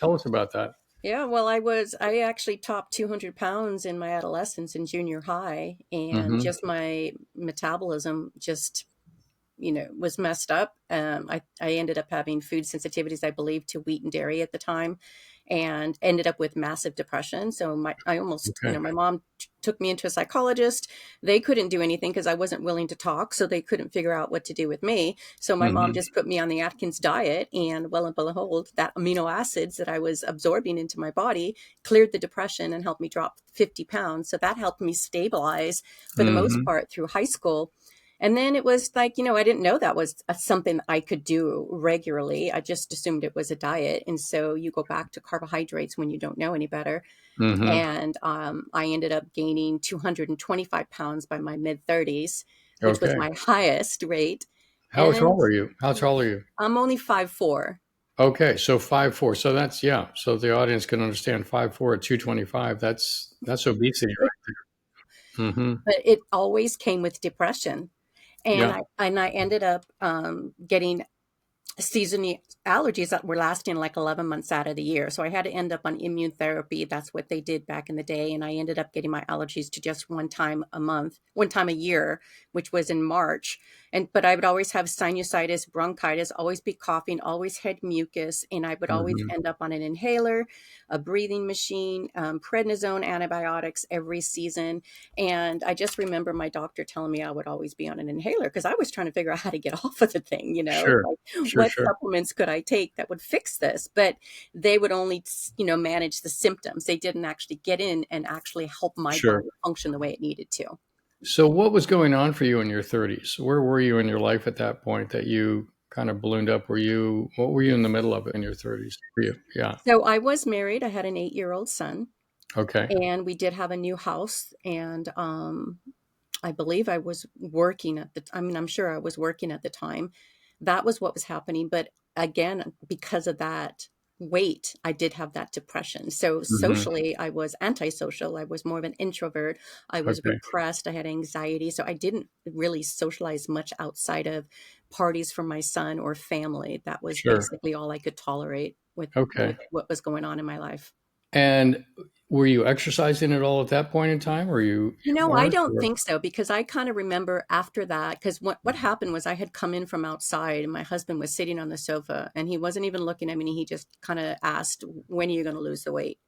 Tell us about that. Yeah, well, I actually topped 200 pounds in my adolescence in junior high, and Mm-hmm. just my metabolism just, was messed up. I ended up having food sensitivities, I believe, to wheat and dairy at the time, and ended up with massive depression. So Okay. my mom took me into a psychologist. They couldn't do anything because I wasn't willing to talk. So they couldn't figure out what to do with me. So my mom Mm-hmm. just put me on the Atkins diet, and well and behold, that amino acids that I was absorbing into my body cleared the depression and helped me drop 50 pounds. So that helped me stabilize for the most Mm-hmm. part through high school. And then it was like, I didn't know that was something I could do regularly. I just assumed it was a diet. And so you go back to carbohydrates when you don't know any better. Mm-hmm. And I ended up gaining 225 pounds by my mid 30s, which was Okay. my highest rate. How And tall are you? How tall are you? I'm only 5'4". Okay, so 5'4". So that's yeah. So the audience can understand 5'4" at 225. That's obesity right there. Mm-hmm. But it always came with depression. And Yeah. I ended up getting seasonal allergies that were lasting like 11 months out of the year. So I had to end up on immune therapy. That's what they did back in the day. And I ended up getting my allergies to just one time a year, which was in March. But I would always have sinusitis, bronchitis, always be coughing, always had mucus. And I would always Mm-hmm. end up on an inhaler, a breathing machine, prednisone, antibiotics every season. And I just remember my doctor telling me I would always be on an inhaler because I was trying to figure out how to get off of the thing, Sure. like Sure. what Sure. supplements could I take that would fix this? But they would only, manage the symptoms. They didn't actually get in and actually help my Sure. body function the way it needed to. So what was going on for you in your 30s? Where were you in your life at that point that you kind of ballooned up? What were you in the middle of in your 30s for you? Yeah. So I was married. I had an 8-year-old son, Okay. and we did have a new house. And I believe I was working I'm sure I was working at the time. That was what was happening. But again, because of that weight, I did have that depression. So Mm-hmm. socially, I was antisocial. I was more of an introvert. I was Okay. repressed. I had anxiety. So I didn't really socialize much outside of parties for my son or family. That was Sure. basically all I could tolerate with Okay. what was going on in my life. And were you exercising at all at that point in time? Or you I weren't? don't Or? think so, because I kind of remember after that, because what happened was I had come in from outside and my husband was sitting on the sofa and he wasn't even looking at me. He just kind of asked, when are you going to lose the weight?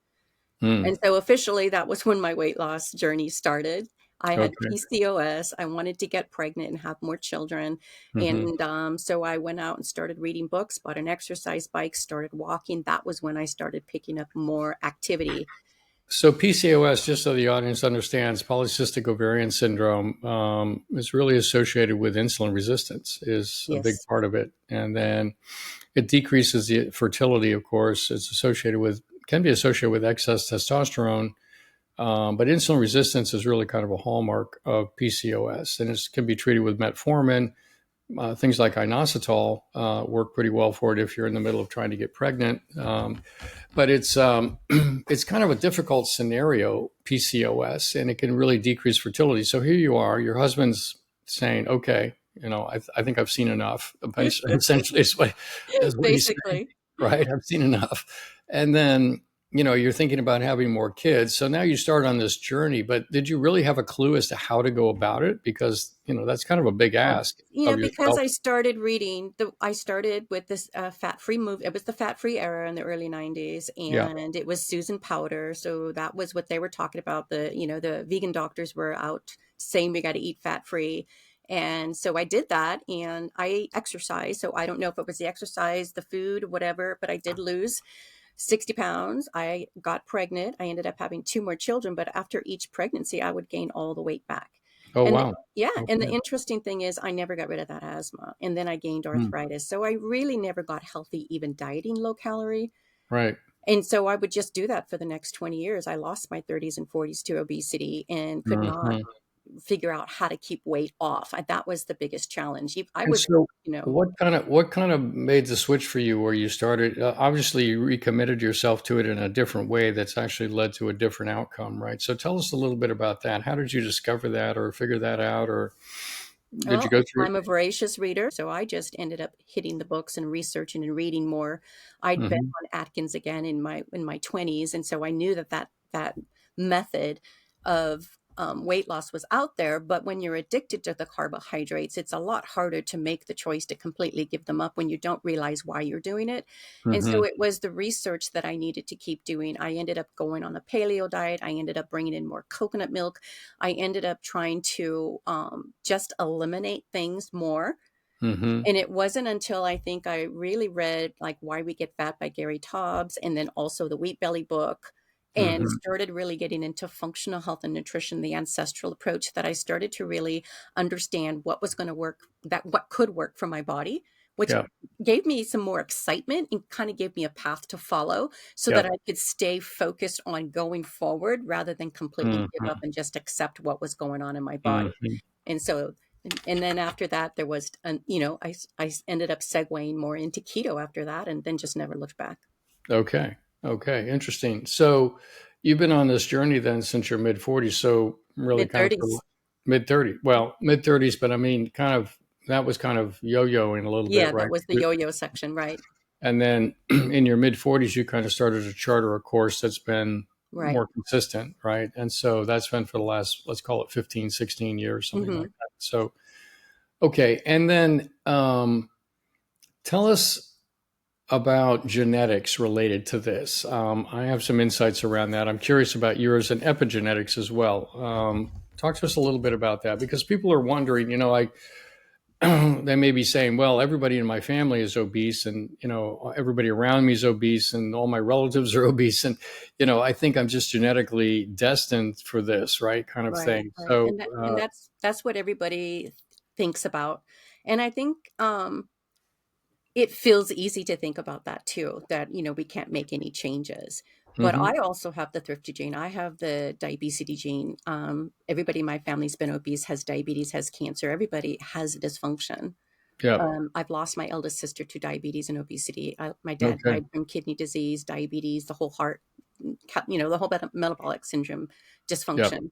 Hmm. And so officially that was when my weight loss journey started. I had Okay. PCOS. I wanted to get pregnant and have more children. Mm-hmm. And so I went out and started reading books, bought an exercise bike, started walking. That was when I started picking up more activity. So PCOS, just so the audience understands, polycystic ovarian syndrome is really associated with insulin resistance, is a big Yes. part of it. And then it decreases the fertility, of course. Can be associated with excess testosterone, but insulin resistance is really kind of a hallmark of PCOS, and it can be treated with metformin. Things like inositol work pretty well for it if you're in the middle of trying to get pregnant. But it's kind of a difficult scenario, PCOS, and it can really decrease fertility. So here you are, your husband's saying, "Okay, I think I've seen enough." Essentially, is what he's saying, Basically. right? I've seen enough, and then you're thinking about having more kids. So now you start on this journey. But did you really have a clue as to how to go about it? Because that's kind of a big ask of Because yourself. I started reading I started with this fat-free move. It was the fat-free era in the early 90s, Yeah. and it was Susan Powder. So that was what they were talking about. The vegan doctors were out saying we got to eat fat-free. And so I did that, and I exercised. So I don't know if it was the exercise, the food, whatever, but I did lose 60 pounds. I got pregnant. I ended up having 2 more children, but after each pregnancy, I would gain all the weight back. Oh And wow. and the Okay. interesting thing is I never got rid of that asthma, and then I gained Hmm. arthritis. So I really never got healthy, even dieting low calorie. Right. And so I would just do that for the next 20 years. I lost my 30s and 40s to obesity and could not Mhm. figure out how to keep weight off. That was the biggest challenge. I And would, so, you know, what kind of made the switch for you where you started? Obviously, you recommitted yourself to it in a different way that's actually led to a different outcome, right? So, tell us a little bit about that. How did you discover that, or figure that out, or Did Oh, you go through? I'm a voracious reader, so I just ended up hitting the books and researching and reading more. I'd been Hmm. on Atkins again in my 20s, and so I knew that method of weight loss was out there. But when you're addicted to the carbohydrates, it's a lot harder to make the choice to completely give them up when you don't realize why you're doing it. And so Hmm. it was the research that I needed to keep doing. I ended up going on a paleo diet. I ended up bringing in more coconut milk. I ended up trying to just eliminate things more. Hmm. And it wasn't until I think I really read like Why We Get Fat by Gary Taubes, and then also the Wheat Belly book, and Hmm. started really getting into functional health and nutrition, the ancestral approach, that I started to really understand what was going to work, that what could work for my body, which Yeah. gave me some more excitement and kind of gave me a path to follow so that Yeah. I could stay focused on going forward rather than completely give up Hmm. and just accept what was going on in my body. Hmm. And so, and then after that, there was, I ended up segueing more into keto after that, and then just never looked back. Okay. Okay. Interesting. So you've been on this journey then since your mid 40s. So really Mid kind of for 30s. mid 30s. Well, mid 30s, but I mean, kind of that was kind of yo-yoing a little bit, Yeah, right? that was the yo-yo section, right? And then in your mid 40s, you kind of started to charter a course that's been Right. more consistent, right? And so that's been for the last, let's call it 15, 16 years, something Hmm. like that. So, okay. And then tell us about genetics related to this. I have some insights around that. I'm curious about yours and epigenetics as well. Talk to us a little bit about that because people are wondering, like, they may be saying, well, everybody in my family is obese and, everybody around me is obese and all my relatives are obese. And, I think I'm just genetically destined for this, right? Kind of Right, thing. right. So, And that's what everybody thinks about. And I think it feels easy to think about that too, that, we can't make any changes. But mhm, I also have the thrifty gene. I have the diabetes gene. Everybody in my family's been obese, has diabetes, has cancer. Everybody has dysfunction. yeah, I've lost my eldest sister to diabetes and obesity. My dad okay, died from kidney disease, diabetes, the whole heart, the whole metabolic syndrome yeah, dysfunction.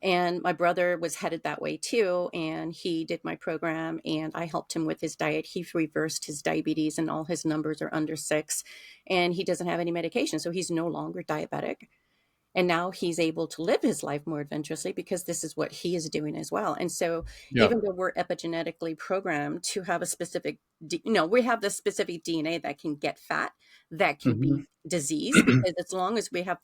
And my brother was headed that way too. And he did my program and I helped him with his diet. He's reversed his diabetes and all his numbers are under 6. And he doesn't have any medication. So he's no longer diabetic. And now he's able to live his life more adventurously because this is what he is doing as well. And so yeah, even though we're epigenetically programmed to have a specific, we have the specific DNA that can get fat, that can mhm, be disease, because as long as we have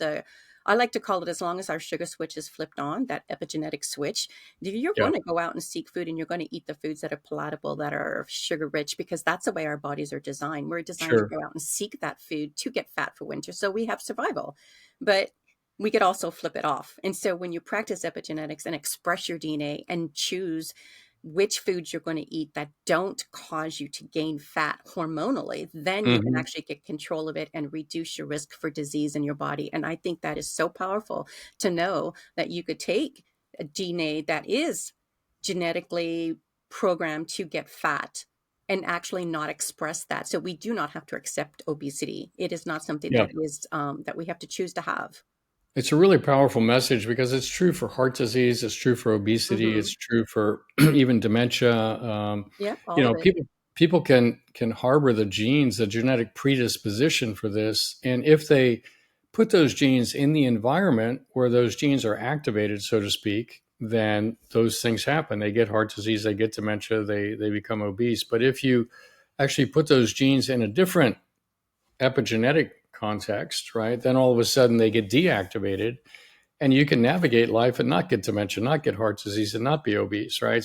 I like to call it, as long as our sugar switch is flipped on, that epigenetic switch, you're yeah, going to go out and seek food and you're going to eat the foods that are palatable, that are sugar rich, because that's the way our bodies are designed. We're designed to sure, go out and seek that food to get fat for winter. So we have survival. But we could also flip it off. And so when you practice epigenetics and express your DNA and choose which foods you're going to eat that don't cause you to gain fat hormonally, then you can mhm, actually get control of it and reduce your risk for disease in your body. And I think that is so powerful to know that you could take a DNA that is genetically programmed to get fat and actually not express that. So we do not have to accept obesity. It is not something yeah. that is that we have to choose to have. It's a really powerful message because it's true for heart disease, it's true for obesity, Mhm. it's true for even dementia. Yep, all of it. People can harbor the genes, the genetic predisposition for this, and if they put those genes in the environment where those genes are activated, so to speak, then those things happen. They get heart disease, they get dementia, they become obese. But if you actually put those genes in a different epigenetic context, right, then all of a sudden they get deactivated and you can navigate life and not get dementia, not get heart disease, and not be obese, right?